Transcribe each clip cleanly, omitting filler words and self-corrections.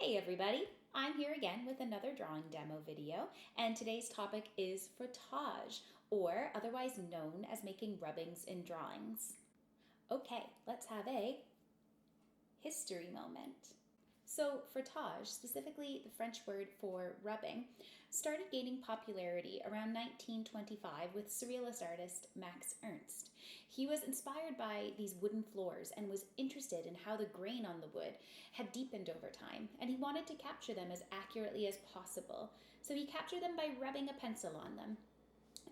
Hey everybody, I'm here again with another drawing demo video, and today's topic is frottage, or otherwise known as making rubbings in drawings. Okay, let's have a history moment. So, frottage, specifically the French word for rubbing, started gaining popularity around 1925 with surrealist artist Max Ernst. He was inspired by these wooden floors and was interested in how the grain on the wood had deepened over time, and he wanted to capture them as accurately as possible. So he captured them by rubbing a pencil on them.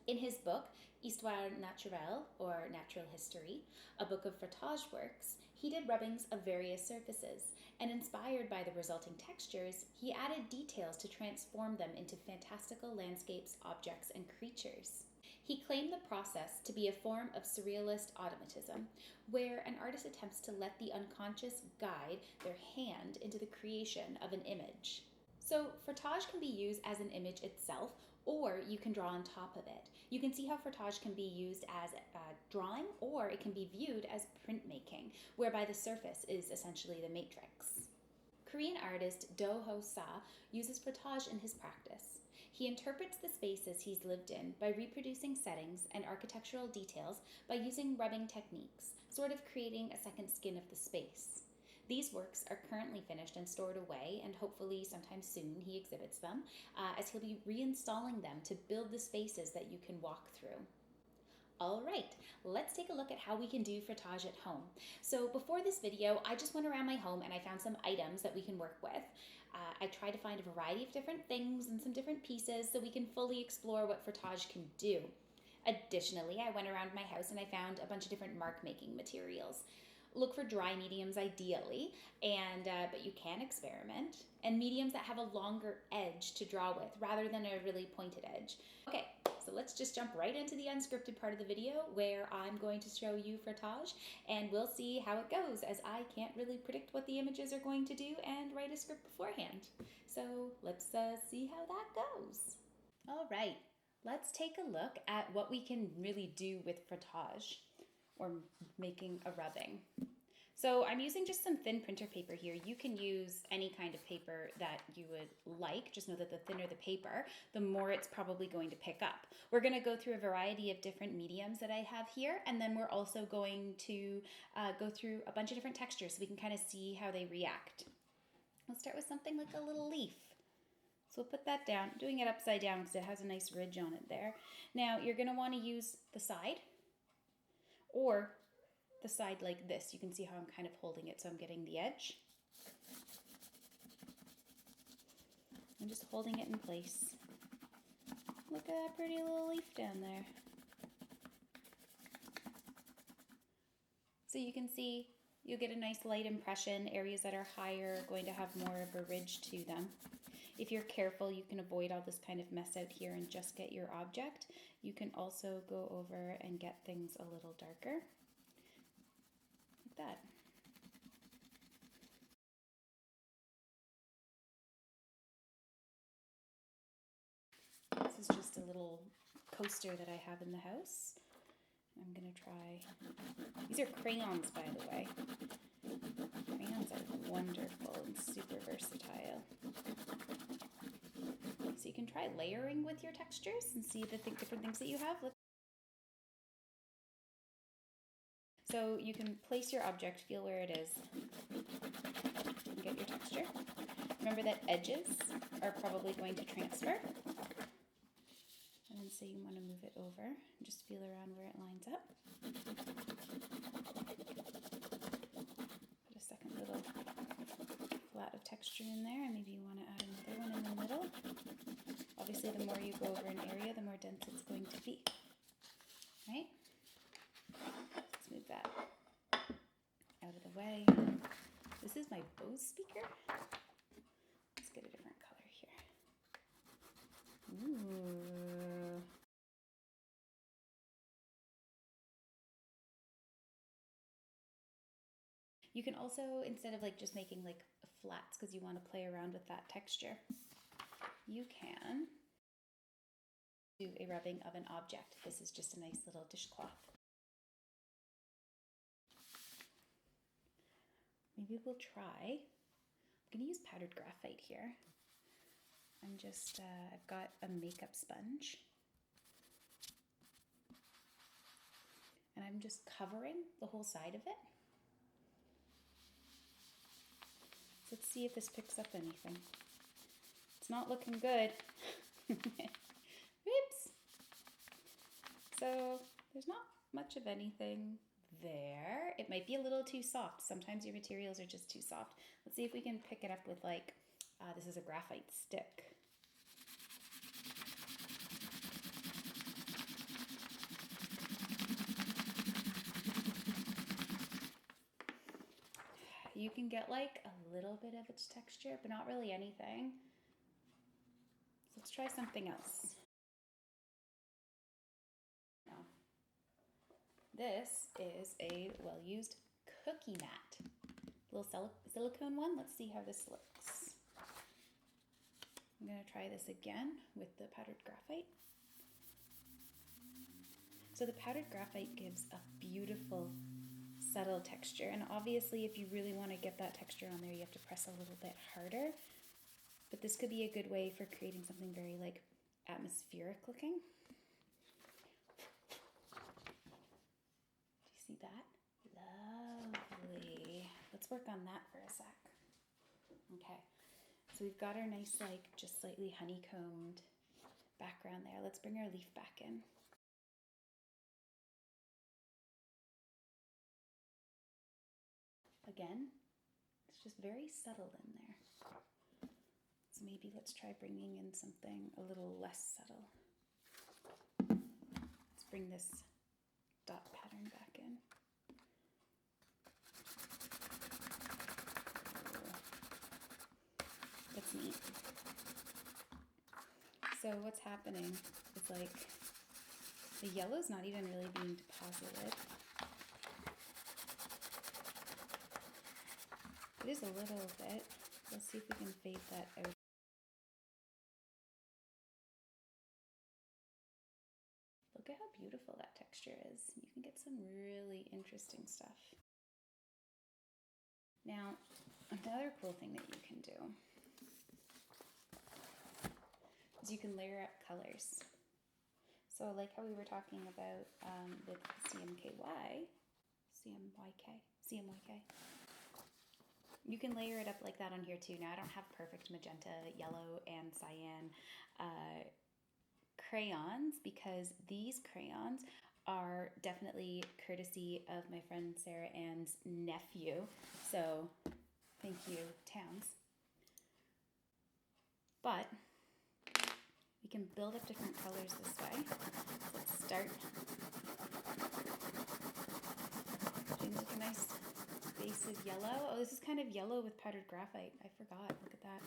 In his book, Histoire naturelle, or Natural History, a book of frottage works, he did rubbings of various surfaces, and inspired by the resulting textures, he added details to transform them into fantastical landscapes, objects, and creatures. He claimed the process to be a form of surrealist automatism, where an artist attempts to let the unconscious guide their hand into the creation of an image. So frottage can be used as an image itself, or you can draw on top of it. You can see how frottage can be used as drawing, or it can be viewed as printmaking, whereby the surface is essentially the matrix. Korean artist Do Ho Sa uses frottage in his practice. He interprets the spaces he's lived in by reproducing settings and architectural details by using rubbing techniques, sort of creating a second skin of the space. These works are currently finished and stored away, and hopefully sometime soon he exhibits them, as he'll be reinstalling them to build the spaces that you can walk through. All right, let's take a look at how we can do frottage at home. So before this video, I just went around my home and I found some items that we can work with. I tried to find a variety of different things and some different pieces so we can fully explore what frottage can do. Additionally, I went around my house and I found a bunch of different mark making materials. Look for dry mediums ideally, but you can experiment, and mediums that have a longer edge to draw with rather than a really pointed edge. Okay, so let's just jump right into the unscripted part of the video where I'm going to show you frottage, and we'll see how it goes, as I can't really predict what the images are going to do and write a script beforehand. So let's see how that goes. All right, let's take a look at what we can really do with frottage, or making a rubbing. So I'm using just some thin printer paper here. You can use any kind of paper that you would like. Just know that the thinner the paper, the more it's probably going to pick up. We're going to go through a variety of different mediums that I have here, and then we're also going to go through a bunch of different textures so we can kind of see how they react. Let's start with something like a little leaf. So we'll put that down, doing it upside down because it has a nice ridge on it there. Now you're going to want to use the side, or the side like this. You can see how I'm kind of holding it, so I'm getting the edge. I'm just holding it in place. Look at that pretty little leaf down there. So you can see you'll get a nice light impression. Areas that are higher are going to have more of a ridge to them. If you're careful, you can avoid all this kind of mess out here and just get your object. You can also go over and get things a little darker. That. This is just a little coaster that I have in the house. I'm gonna try, these are crayons, by the way. Crayons are wonderful and super versatile. So you can try layering with your textures and see the different things that you have. So you can place your object, feel where it is, and get your texture. Remember that edges are probably going to transfer. And then say you want to move it over, and just feel around where it lines up. Put a second little flat of texture in there, and maybe you want to add another one in the middle. Obviously, the more you go over an area, the more dense it's going to be. Right? Let's move that out of the way. This is my Bose speaker. Let's get a different color here. Ooh. You can also, instead of just making flats because you want to play around with that texture, you can do a rubbing of an object. This is just a nice little dishcloth. Maybe we can going to use powdered graphite here. I'm just, I've got a makeup sponge. And I'm just covering the whole side of it. So let's see if this picks up anything. It's not looking good. Oops. So there's not much of anything there. It might be a little too soft. Sometimes your materials are just too soft. Let's see if we can pick it up with like, this is a graphite stick. You can get like a little bit of its texture, but not really anything. So let's try something else. Now, this is a well-used cookie mat. Little silicone one. Let's see how this looks. I'm going to try this again with the powdered graphite. So the powdered graphite gives a beautiful subtle texture, and obviously if you really want to get that texture on there, you have to press a little bit harder, but this could be a good way for creating something very like atmospheric looking. Do you see that? Lovely. Let's work on that for a sec. Okay, so we've got our nice like just slightly honeycombed background there. Let's bring our leaf back in. Again, it's just very subtle in there. So maybe let's try bringing in something a little less subtle. Let's bring this dot pattern back in. That's neat. So what's happening is like the yellow's not even really being deposited. It is a little bit. Let's see if we can fade that out. Look at how beautiful that texture is. You can get some really interesting stuff. Now, another cool thing that you can do is you can layer up colors. So like how we were talking about with CMYK. You can layer it up like that on here too. Now I don't have perfect magenta, yellow, and cyan crayons because these crayons are definitely courtesy of my friend Sarah Ann's nephew. So thank you, Towns. But we can build up different colors this way. Let's start doing like a nice base of yellow. Oh, this is kind of yellow with powdered graphite. I forgot. Look at that.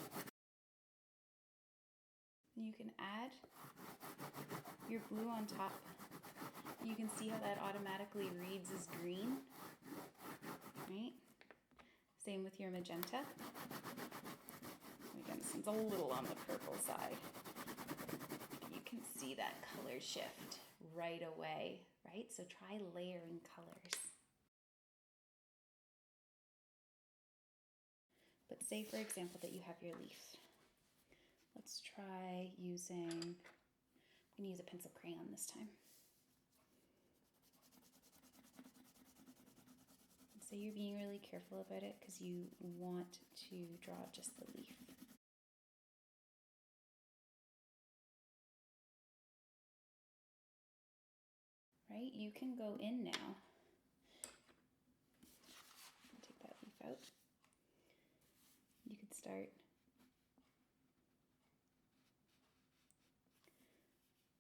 You can add your blue on top. You can see how that automatically reads as green, right? Same with your magenta. Again, this one's a little on the purple side. You can see that color shift right away, right? So try layering colors. But say, for example, that you have your leaf. Let's try using, I'm going to use a pencil crayon this time. So you're being really careful about it because you want to draw just the leaf. Right? You can go in now. Take that leaf out. You could start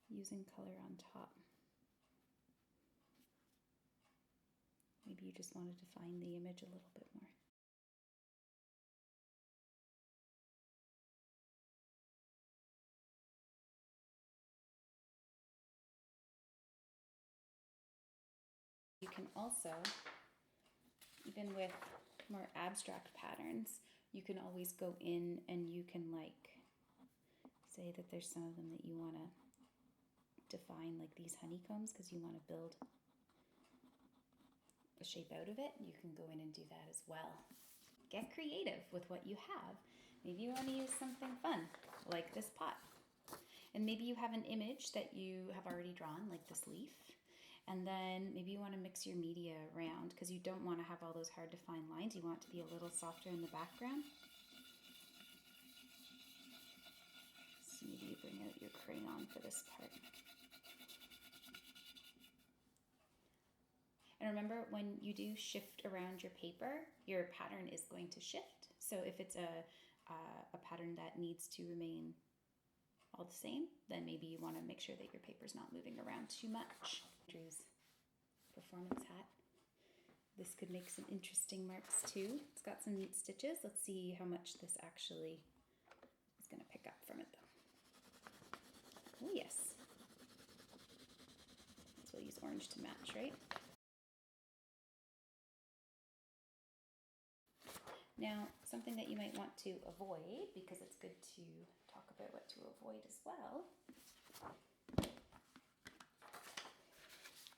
using color on top. Maybe you just want to define the image a little bit more. You can also, even with more abstract patterns, you can always go in and you can like say that there's some of them that you want to define, like these honeycombs, because you want to build a shape out of it. You can go in and do that as well. get creative with what you have. Maybe you want to use something fun, like this pot. And maybe you have an image that you have already drawn, like this leaf. And then maybe you want to mix your media around because you don't want to have all those hard to find lines. You want it to be a little softer in the background. So maybe you bring out your crayon for this part. And remember, when you do shift around your paper, your pattern is going to shift. So if it's a pattern that needs to remain all the same, then maybe you want to make sure that your paper's not moving around too much. Drew's performance hat. This could make some interesting marks too. It's got some neat stitches. Let's see how much this actually is going to pick up from it though. Oh yes. So we'll use orange to match, right? Now, something that you might want to avoid, because it's good to talk about what to avoid as well.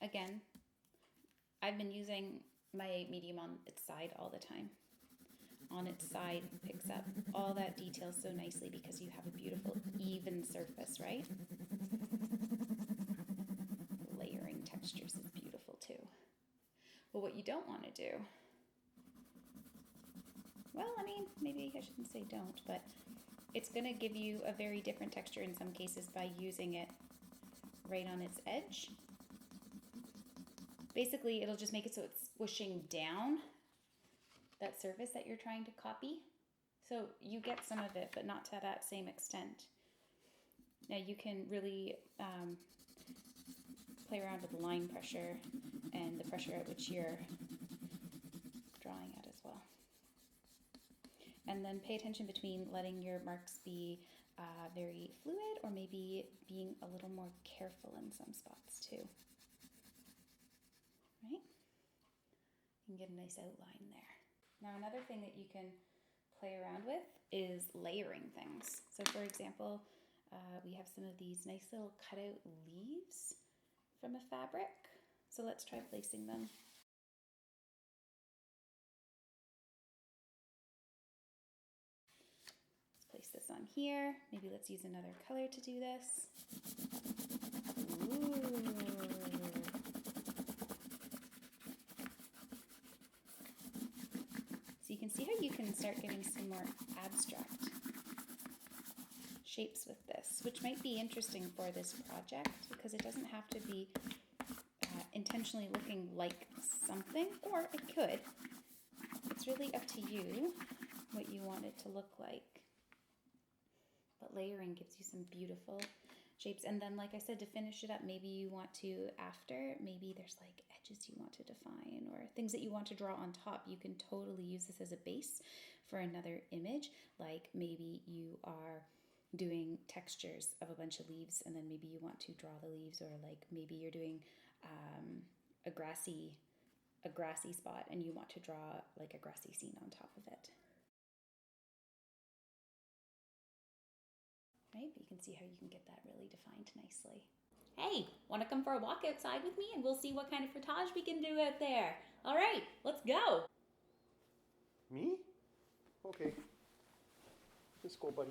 Again, I've been using my medium on its side all the time. On its side picks up all that detail so nicely because you have a beautiful even surface, right? Layering textures is beautiful too. But what you don't want to do, well, I mean, maybe I shouldn't say don't, but it's going to give you a very different texture in some cases by using it right on its edge. Basically, it'll just make it so it's swooshing down that surface that you're trying to copy. So you get some of it, but not to that same extent. Now you can really play around with line pressure and the pressure at which you're drawing at as well. And then pay attention between letting your marks be very fluid or maybe being a little more careful in some spots too. Right? You can get a nice outline there. Now another thing that you can play around with is layering things. So for example, we have some of these nice little cutout leaves from a fabric. So let's try placing them. Place this on here. Maybe let's use another color to do this. Ooh. So you can see how you can start getting some more abstract shapes with this, which might be interesting for this project because it doesn't have to be intentionally looking like something, or it could. It's really up to you what you want it to look like. But layering gives you some beautiful shapes. And then, like I said, to finish it up, maybe you want to, after, maybe there's like edges you want to define or things that you want to draw on top. You can totally use this as a base for another image. Like maybe you are doing textures of a bunch of leaves and then maybe you want to draw the leaves, or like maybe you're doing a grassy spot and you want to draw like a grassy scene on top of it. Right? But you can see how you can get that really defined nicely. Hey, want to come for a walk outside with me and we'll see what kind of frottage we can do out there. All right, let's go. Me? Okay. Let's go, buddy.